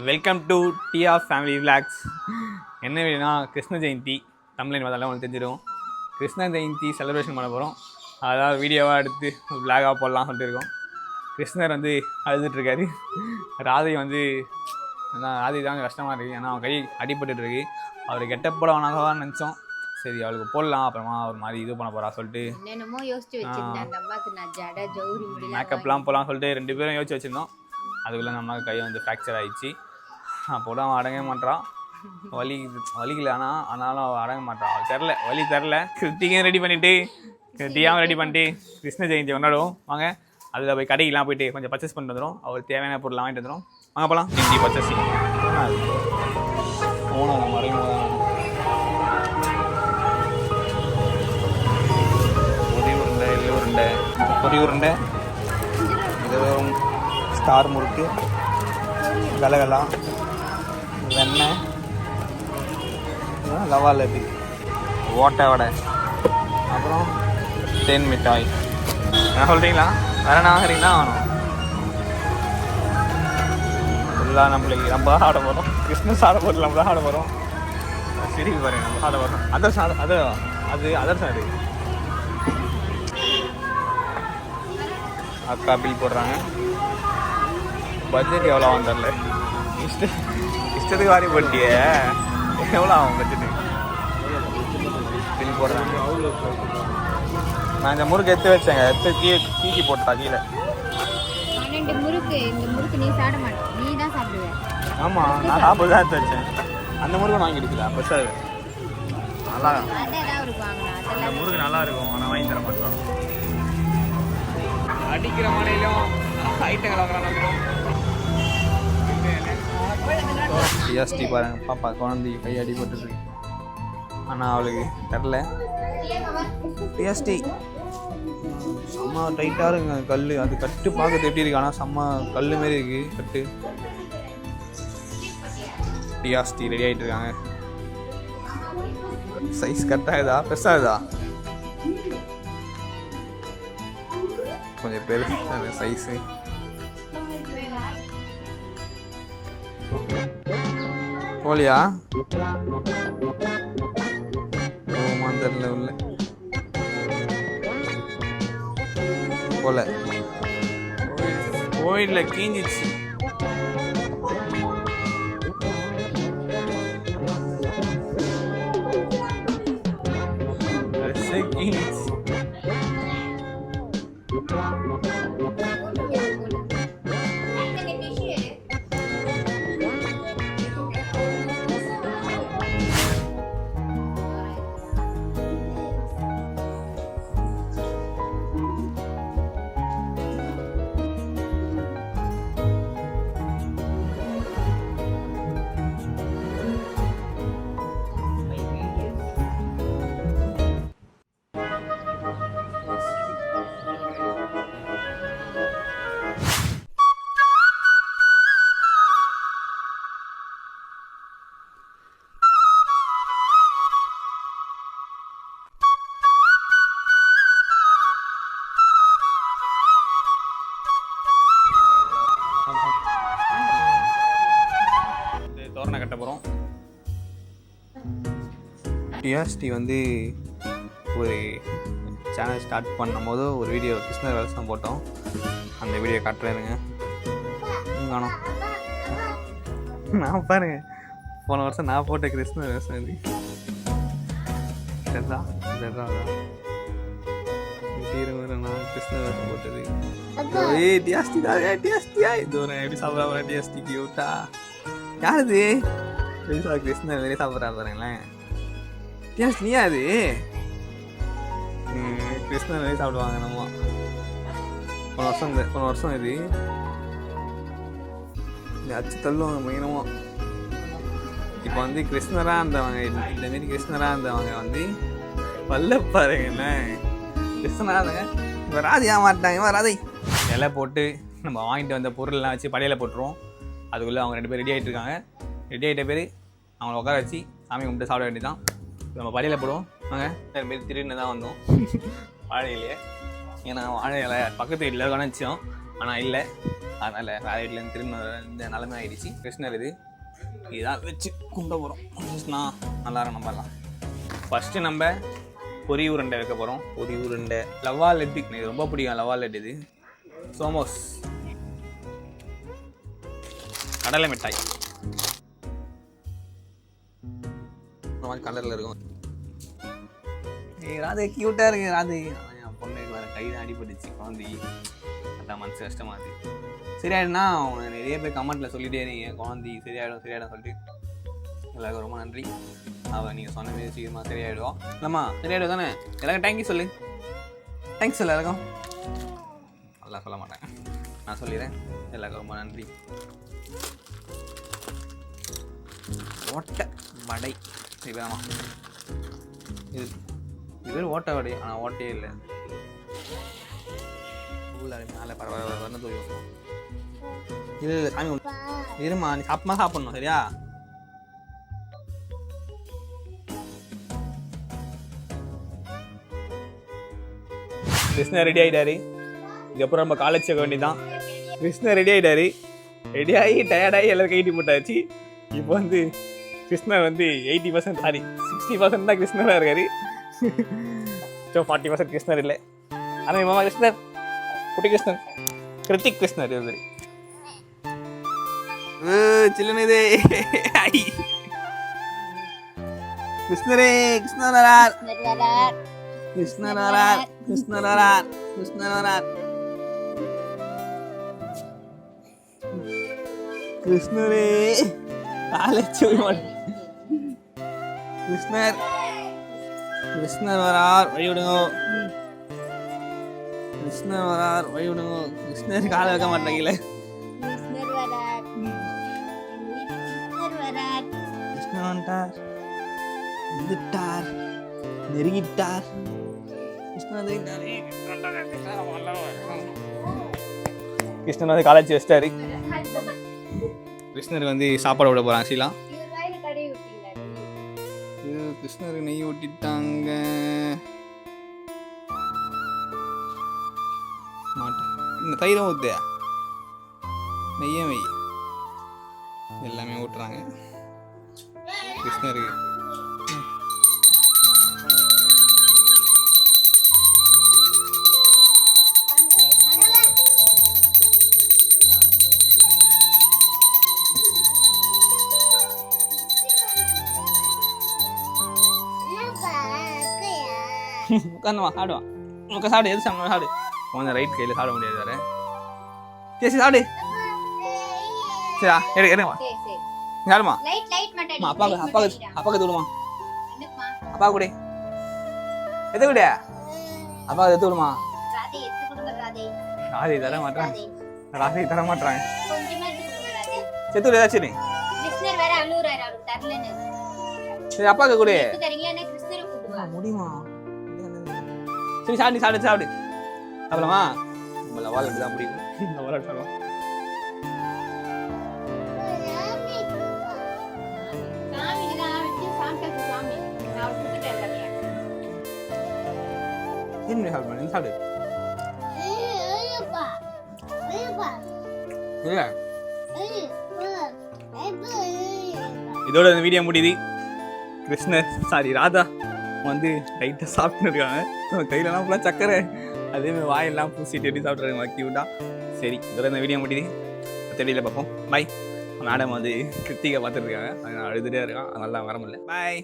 Welcome to டிஆ family vlogs. என்ன வேணும்னா கிருஷ்ண ஜெயந்தி தமிழின் அதெல்லாம் உங்களுக்கு தெரிஞ்சிடும். கிருஷ்ண ஜெயந்தி செலிப்ரேஷன் பண்ண போகிறோம். அதாவது வீடியோவாக எடுத்து விளாகாக போடலாம் சொல்லிட்டு இருக்கோம். கிருஷ்ணர் வந்து அழுதுட்டுருக்காரு. ராதை வந்து ராதை தான் கஷ்டமாக இருக்குது. ஏன்னா அவன் கை அடிபட்டுருக்கு. அவர் கெட்டப் போட வேணாதான் நினச்சோம். சரி அவளுக்கு போடலாம், அப்புறமா ஒரு மாதிரி இது பண்ண போகிறா சொல்லிட்டு மேக்கப்லாம் போகலாம் சொல்லிட்டு 2 பேரும் யோசிச்சு வச்சுருந்தோம். அதுக்குள்ளே நம்ம கை வந்து ஃப்ராக்சர் ஆகிடுச்சு. அப்போட அவன் அடங்க மாட்டான். வலிக்கல ஆனாலும் அவள் அடங்க மாட்டான். அவள் தெரில வலி தெரில. கிருத்திகையும் ரெடி பண்ணிவிட்டு கிருத்திகாவும் ரெடி பண்ணிட்டு கிருஷ்ண ஜெயந்தி கொண்டாடுவோம் வாங்க. அதில் போய் கடைக்கெலாம் போயிட்டு கொஞ்சம் பர்ச்சேஸ் பண்ணிட்டு வந்துடும். அவருக்கு தேவையான பொருள் வாங்கிட்டு வந்துடும். வாங்க போகலாம். ஹிந்தி பர்ச்சேஸிங் போனோம். மறைமுக பொரி உருண்டை, இது ஸ்டார் முறுக்கு, கலகலா, வெண்ணெய், லவா லட்டு, ஓட்டை வடை, அப்புறம் தேன் மிட்டாய். என்ன சொல்கிறீங்களா? வேற என்ன வாங்குறீங்களா? வேணும் ஃபுல்லாக நம்மளுக்கு நம்ம ஆட போகிறோம். கிறிஸ்மஸ் ஆட போகிறது நம்ம ஆட போகிறோம். சிரிக்கு பாருங்க, நம்ம ஆட போகிறோம். அதர்ஸ் அது அக்கா பில் போடுறாங்க. பட்ஜெட் எவ்வளோ ஆகும் தெரில. இஷ்டத்துக்கு வாரி போட்டியே. எவ்வளோ ஆகும் பட்ஜெட்டு? பில் போடுறாங்க. நான் இந்த முறுக்கு எடுத்து வச்சேங்க. தூக்கி போட்டா கீழே. ஆமாம், நான் சாப்பிட்டு தான் எடுத்து வச்சேன். அந்த முறுக்கு வாங்கி எடுக்கல. பெருசாக நல்லா அந்த முறுக்கு நல்லா இருக்கும். ஆனால் வாங்கி தர மாட்டோம். அடிக்கிற மழையிலும் ஐட்டங்கள் வாங்குறாங்க. டிஎஸ்டி பாருங்க, பாப்பா குழந்தைக்கு கை அடிபட்டுருக்கு. ஆனால் அவளுக்கு தெரில. டிஎஸ்டி செம்ம டைட்டாக இருக்குங்க கல். அது கட்டு பார்க்கறது எப்படி இருக்கு, ஆனால் செம்ம கல் மாரி இருக்கு கட்டு. டிஎஸ்டி ரெடி ஆகிட்டு இருக்காங்க. சைஸ் கரெக்டாகுதா பெருசாகுதா? கொஞ்சம் பெருசாக சைஸு. போலியா மாந்தரில் உள்ள போல கோயிலில் கீஞ்சிச்சு. கீஞ்சிச்சு. தோரணை கட்ட போகிறோம். டிஎஸ்டி வந்து ஒரு சேனல் ஸ்டார்ட் பண்ணும் போது ஒரு வீடியோ கிருஷ்ணர் வேஷம் போட்டோம். அந்த வீடியோ காட்டுறேனுங்க. காணும் நான் பாருங்க, போன வருஷம் நான் போட்ட கிருஷ்ணர் வேஷம் இது. நான் கிருஷ்ணர் வேஷம் போட்டது. டிஎஸ்டி தான். டிஎஸ்டியா இது ஒரு எப்படி சாப்பிட்றா? டிஎஸ்டிக்கு விட்டா யாருது? கிருஷ்ணர் வெளியே சாப்பிட்றா பாருங்களேன். டிஎஸ்டி நீயா? அது கிருஷ்ணர் வெளியே சாப்பிடுவாங்க. நம்ம போன வருஷம் இது அச்சு தள்ளுவாங்க மெயினமாக. இப்போ வந்து கிருஷ்ணராக இருந்தவங்க, இந்தமாரி கிருஷ்ணராக இருந்தவங்க வந்து வல்ல பாருங்களேன். கிருஷ்ணராக இருந்தவங்க இப்போ ராதையா மாட்டாங்க. இவன் ராதை இலை போட்டு நம்ம வாங்கிட்டு வந்த பொருள்லாம் வச்சு படையில போட்டுருவோம். அதுக்குள்ளே அவங்க 2 பேர் ரெடி ஆகிட்டு இருக்காங்க. ரெடி ஆகிட்ட பேர் அவங்கள உட்கார வச்சு சாமி கும்பிட்டு சாப்பிட வேண்டியதான். நம்ம படையில போடுவோம். நாங்கள் 2 பேர் திடீர்னு தான் வந்தோம் வாழை இலையே. ஏன்னா வாழை இலை பக்கத்து வீட்டில் கணச்சோம், ஆனால் இல்லை. அதனால் வேற வீட்டிலேருந்து திரும்ப இந்த நிலைமை ஆகிடுச்சு. கிருஷ்ணர் இதான் வச்சு கும்பிட போகிறோம். கிருஷ்ணா நல்லா இருக்கும். நம்பலாம் ஃபஸ்ட்டு நம்ம பொரி உருண்டை வைக்க போகிறோம். பொரி உருண்டை, லவா லட்டு, எனக்கு ரொம்ப பிடிக்கும் லவா லட்டு. இது சோமோஸ், கடலை மிட்டாய் இந்த மாதிரி கலரில் இருக்கும். ராது க்யூட்டாக இருக்கு. ராது என் பொண்ணுக்கு வேறு கை தான் அடிபட்டுச்சு குழந்தை. அதான் மனசு கஷ்டமாக இருக்குது. சரியாயிடும்னா அவங்க நிறைய பேர் கமெண்ட்டில் சொல்லிட்டே இருங்க குழந்தை சரியாயிடும் சொல்லிட்டு. எல்லாருக்கும் ரொம்ப நன்றி. அவள் நீங்கள் சொன்ன மாரி சீக்கிரமாக சரியாயிடுவோம். இல்லைம்மா சரியாயிடும் தானே? எல்லாருக்கும் தேங்க்யூ சொல்லு. தேங்க்ஸ் சொல்லு எல்லாருக்கும். நல்லா சொல்ல மாட்டேன், நான் சொல்லிடுறேன். எல்லாருக்கும் ரொம்ப நன்றி. ஓட்டை வடை சரிதாம்மா. இது ஓட்டை வடை, ஆனால் ஓட்டையே இல்லை. மேலே பரவாயில்ல தூயும். இது சாமி இருமா, நீ சாப்பிட்டா சாப்பிடணும் சரியா? கிருஷ்ணா ரெடி ஆகிட்டாரு. இதுக்கப்புறம் நம்ம காலேஜ் சேர்க்க வேண்டியதான். கிருஷ்ணா ரெடி ஆகிட்டாரு. ரெடியாகி டயர்டாகி எல்லாரும் கைட்டி போட்டாச்சு. இப்போ கிருஷ்ணர் 80% சாரி 60% தான் கிருஷ்ணராக இருக்காரு. ஸோ 40% கிருஷ்ணர் இல்லை. ஆனால் மாமா கிருஷ்ணர், குட்டி கிருஷ்ணர், கிருத்திக் கிருஷ்ணர் இவர். சில்லுனதே கிருஷ்ணரே, கிருஷ்ணர் வரார், கிருஷ்ணர் வரார், கிருஷ்ணர் வரார், கிருஷ்ணர் வரார். கிருஷ்ணரே கிருஷ்ணர், கிருஷ்ணர் வரார், வழிவிடுங்க. கிருஷ்ணர் வரார், வழிவிடுங்க. கிருஷ்ணர் காலை வைக்க மாட்டேங்கல. கிருஷ்ணர் வந்துட்டார், வந்துட்டார், நெருங்கிட்டார். கிருஷ்ணர் காலேஜ் வச்சிட்டாரு. கிருஷ்ணர் சாப்பாடு விட போகிறாங்க. ஷீலா கிருஷ்ணருக்கு நெய் ஊட்டிட்டாங்க. இந்த தயிரம் ஊத்து, நெய்யும் வை, எல்லாமே ஊட்டுறாங்க கிருஷ்ணருக்கு. உட்காந்துமா சாப்பிடுவான். உனக்கு சாப்பிடு, எது சாப்பிடணும் சாப்பிடு. உன் ரைட் கையில் சாப்பிட முடியாது வேறு. சரி சாப்பிடு. சரியா எடுமா சாப்பிடுமா. அப்பாவுக்கு தூடுமா, அப்பா கூட எது கூட அப்பா எத்து விடுமா. ராதை தர மாட்டான், ராதை தர மாட்டாங்க. செத்து விடு ஏதாச்சும். சரி அப்பாவுக்கு கூட முடியுமா. சரி சாப்பிடு, சாப்பிடு, சாப்பிடு. சாப்பிடலாமா? நம்மள வாழை தான் பிடிக்கும். இந்த வாழை சாப்பிடலாம். என்ன சாப்பிடு, சாப்பிடு. இதோட இந்த வீடியோ முடியுது. கிருஷ்ணர் சாரி ராதா லைட்டாக சாப்பிட்டு இருக்காங்க. கையிலலாம் ஃபுல்லாக சக்கரை, அதேமாதிரி வாயெல்லாம் பூசிட்டு எப்படி சாப்பிட்றாங்க மக்கி விட்டா. சரி இதோட இந்த வீடியோ முடியுது. தெரியல பார்ப்போம். பாய். மேடம் கிருத்திகை பார்த்துட்டு இருக்காங்க. அழுதுகிட்டே இருக்கான், அதனால வர முடியல. பாய்.